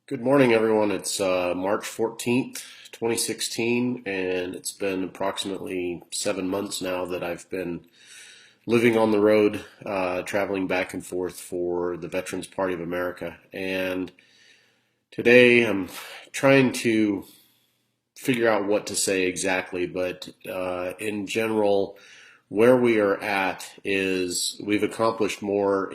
Good morning, everyone. It's March 14th, 2016, and it's been approximately 7 months now that I've been living on the road, traveling back and forth for the Veterans Party of America. And today I'm trying to figure out what to say exactly, but in general, where we are at is we've accomplished more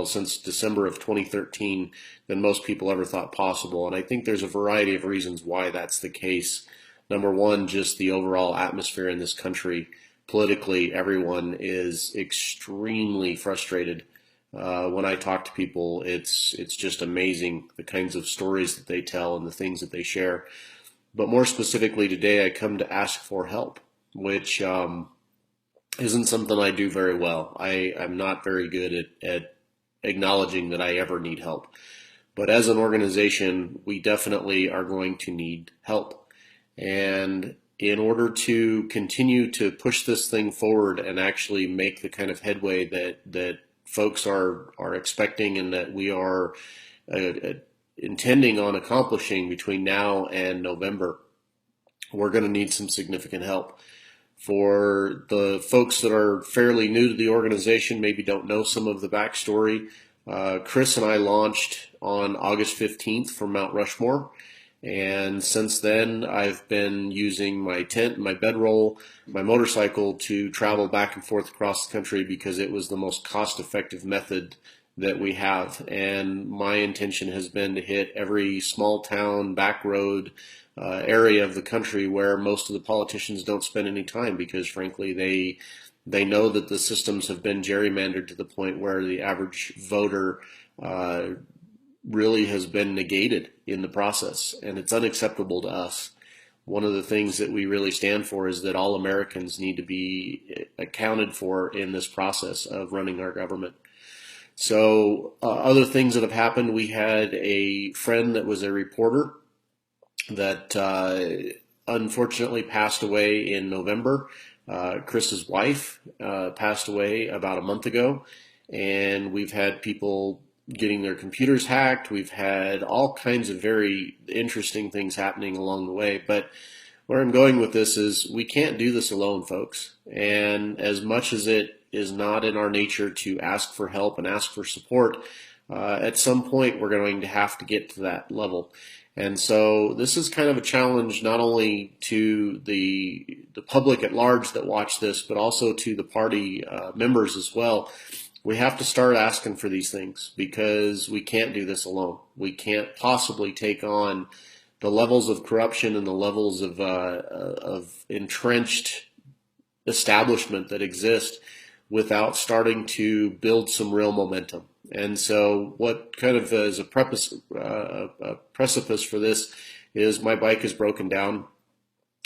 since December of 2013 than most people ever thought possible. And I think there's a variety of reasons why that's the case. Number one, just the overall atmosphere in this country. Politically, everyone is extremely frustrated. When I talk to people, it's just amazing the kinds of stories that they tell and the things that they share. But more specifically, today I come to ask for help, which isn't something I do very well. I'm not very good at acknowledging that I ever need help. But as an organization, we definitely are going to need help. And in order to continue to push this thing forward and actually make the kind of headway that folks are expecting and that we are intending on accomplishing between now and November, we're going to need some significant help. For the folks that are fairly new to the organization, maybe don't know some of the backstory, Chris and I launched on August 15th from Mount Rushmore. And since then, I've been using my tent, my bedroll, my motorcycle to travel back and forth across the country because it was the most cost-effective method that we have. And my intention has been to hit every small town, back road, area of the country where most of the politicians don't spend any time because, frankly, they know that the systems have been gerrymandered to the point where the average voter really has been negated in the process, and it's unacceptable to us. One of the things that we really stand for is that all Americans need to be accounted for in this process of running our government. So other things that have happened, we had a friend that was a reporter that unfortunately passed away in November. Chris's wife passed away about a month ago, and we've had people getting their computers hacked. We've had all kinds of very interesting things happening along the way. But where I'm going with this is we can't do this alone, folks. And as much as it is not in our nature to ask for help and ask for support, at some point we're going to have to get to that level. And so this is kind of a challenge not only to the public at large that watch this, but also to the party members as well. We have to start asking for these things because we can't do this alone. We can't possibly take on the levels of corruption and the levels of entrenched establishment that exist without starting to build some real momentum. And so what kind of is a precipice for this is my bike is broken down,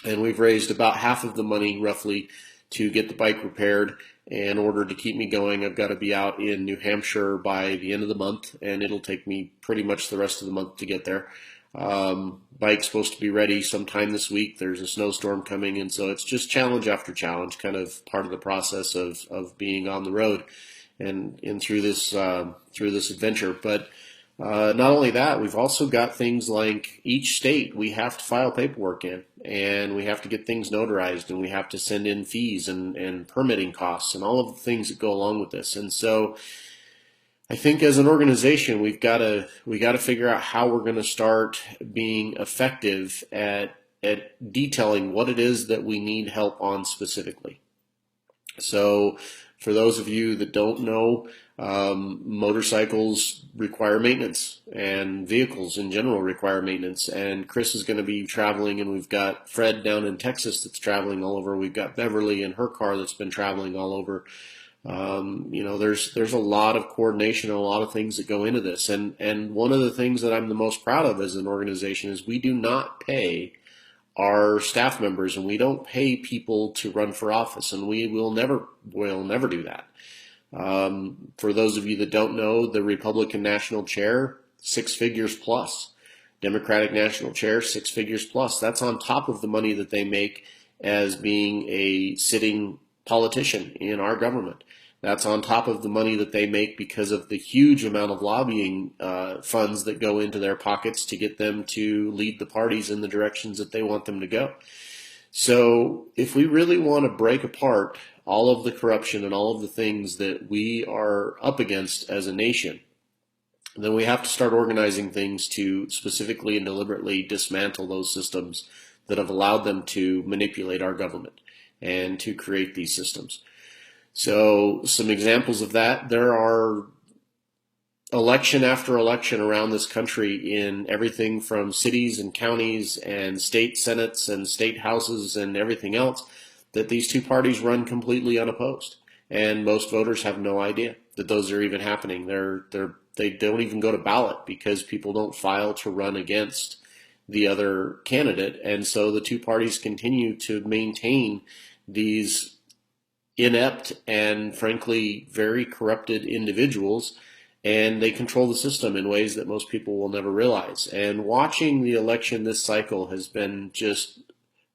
and we've raised about half of the money roughly to get the bike repaired. In order to keep me going, I've got to be out in New Hampshire by the end of the month, and it'll take me pretty much the rest of the month to get there. Bike's supposed to be ready sometime this week. There's a snowstorm coming, and so it's just challenge after challenge, kind of part of the process of being on the road and through this adventure. But not only that, we've also got things like each state we have to file paperwork in, and we have to get things notarized, and we have to send in fees and permitting costs and all of the things that go along with this. And so I think as an organization, we got to figure out how we're going to start being effective at detailing what it is that we need help on specifically. So for those of you that don't know, motorcycles require maintenance, and vehicles in general require maintenance. And Chris is going to be traveling, and we've got Fred down in Texas that's traveling all over. We've got Beverly in her car that's been traveling all over. There's a lot of coordination and a lot of things that go into this. And one of the things that I'm the most proud of as an organization is we do not pay our staff members, and we don't pay people to run for office, and we will never do that. For those of you that don't know, the Republican national chair, 6 figures plus. Democratic national chair, 6 figures plus. That's on top of the money that they make as being a sitting politician in our government. That's on top of the money that they make because of the huge amount of lobbying funds that go into their pockets to get them to lead the parties in the directions that they want them to go. So if we really want to break apart all of the corruption and all of the things that we are up against as a nation, then we have to start organizing things to specifically and deliberately dismantle those systems that have allowed them to manipulate our government and to create these systems. So some examples of that, there are election after election around this country in everything from cities and counties and state senates and state houses and everything else that these two parties run completely unopposed. And most voters have no idea that those are even happening. They don't even go to ballot because people don't file to run against the other candidate. And so the two parties continue to maintain these inept and frankly very corrupted individuals, and they control the system in ways that most people will never realize. And watching the election this cycle has been just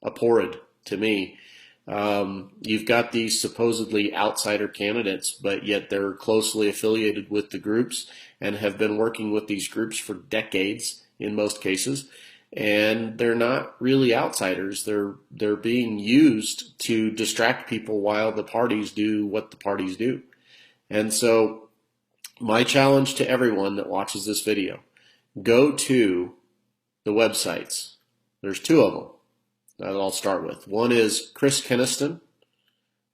abhorrent to me. You've got these supposedly outsider candidates, but yet they're closely affiliated with the groups and have been working with these groups for decades in most cases. And they're not really outsiders. They're being used to distract people while the parties do what the parties do. And so my challenge to everyone that watches this video, go to the websites. There's two of them that I'll start with. One is Chris Keniston,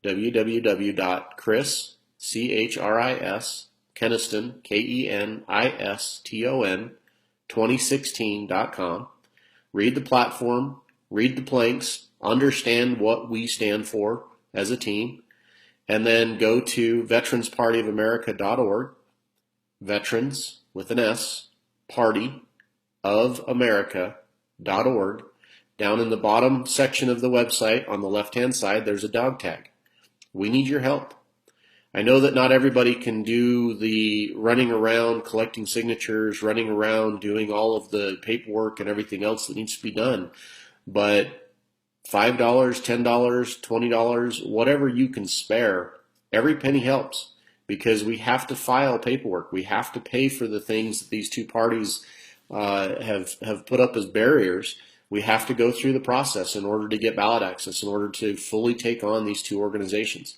www.chris, C-H-R-I-S, Keniston, K-E-N-I-S-T-O-N, 2016.com. Read the platform, read the planks, understand what we stand for as a team, and then go to veteranspartyofamerica.org, veterans with an S, partyofamerica.org. Down in the bottom section of the website on the left-hand side, there's a dog tag. We need your help. I know that not everybody can do the running around collecting signatures, running around doing all of the paperwork and everything else that needs to be done, but $5, $10, $20, whatever you can spare, every penny helps, because we have to file paperwork. We have to pay for the things that these two parties have put up as barriers. We have to go through the process in order to get ballot access, in order to fully take on these two organizations.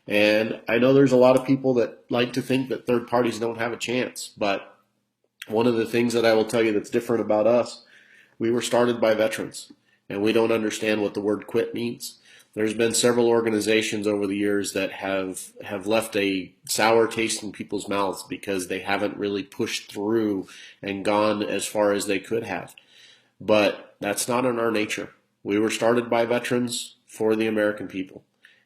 And I know there's a lot of people that like to think that third parties don't have a chance, but one of the things that I will tell you that's different about us, we were started by veterans, and we don't understand what the word quit means. There's been several organizations over the years that have left a sour taste in people's mouths because they haven't really pushed through and gone as far as they could have. But that's not in our nature. We were started by veterans for the American people.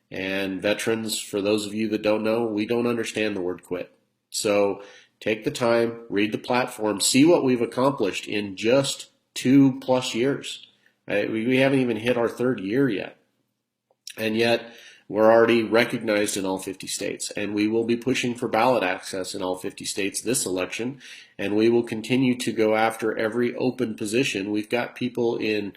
And veterans, for those of you that don't know, we don't understand the word quit. So take the time, read the platform, see what we've accomplished in just 2+ years. We haven't even hit our third year yet. And yet we're already recognized in all 50 states. And we will be pushing for ballot access in all 50 states this election. And we will continue to go after every open position. We've got people in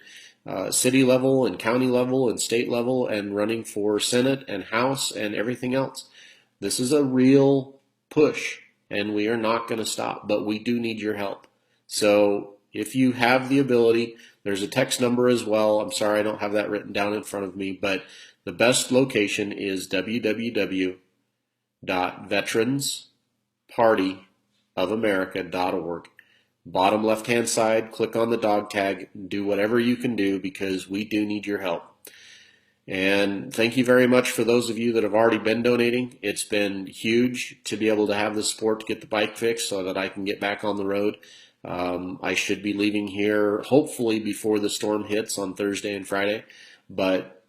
city level and county level and state level and running for Senate and House and everything else. This is a real push, and we are not going to stop, but we do need your help. So if you have the ability, there's a text number as well. I'm sorry I don't have that written down in front of me, but the best location is www.veteranspartyofamerica.org. Bottom left-hand side, click on the dog tag, do whatever you can do because we do need your help. And thank you very much for those of you that have already been donating. It's been huge to be able to have the support to get the bike fixed so that I can get back on the road. I should be leaving here hopefully before the storm hits on Thursday and Friday, but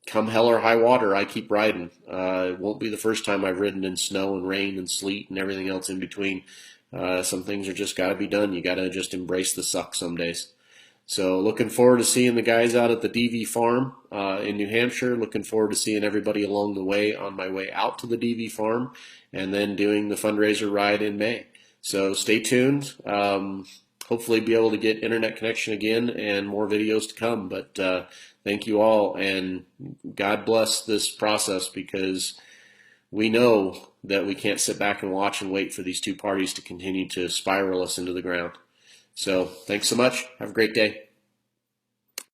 come hell or high water, I keep riding. It won't be the first time I've ridden in snow and rain and sleet and everything else in between. Some things are just got to be done. You got to just embrace the suck some days. So looking forward to seeing the guys out at the DV farm in New Hampshire. Looking forward to seeing everybody along the way on my way out to the DV farm and then doing the fundraiser ride in May. So stay tuned. Hopefully be able to get internet connection again and more videos to come. But thank you all, and God bless this process because we know that we can't sit back and watch and wait for these two parties to continue to spiral us into the ground. So thanks so much. Have a great day.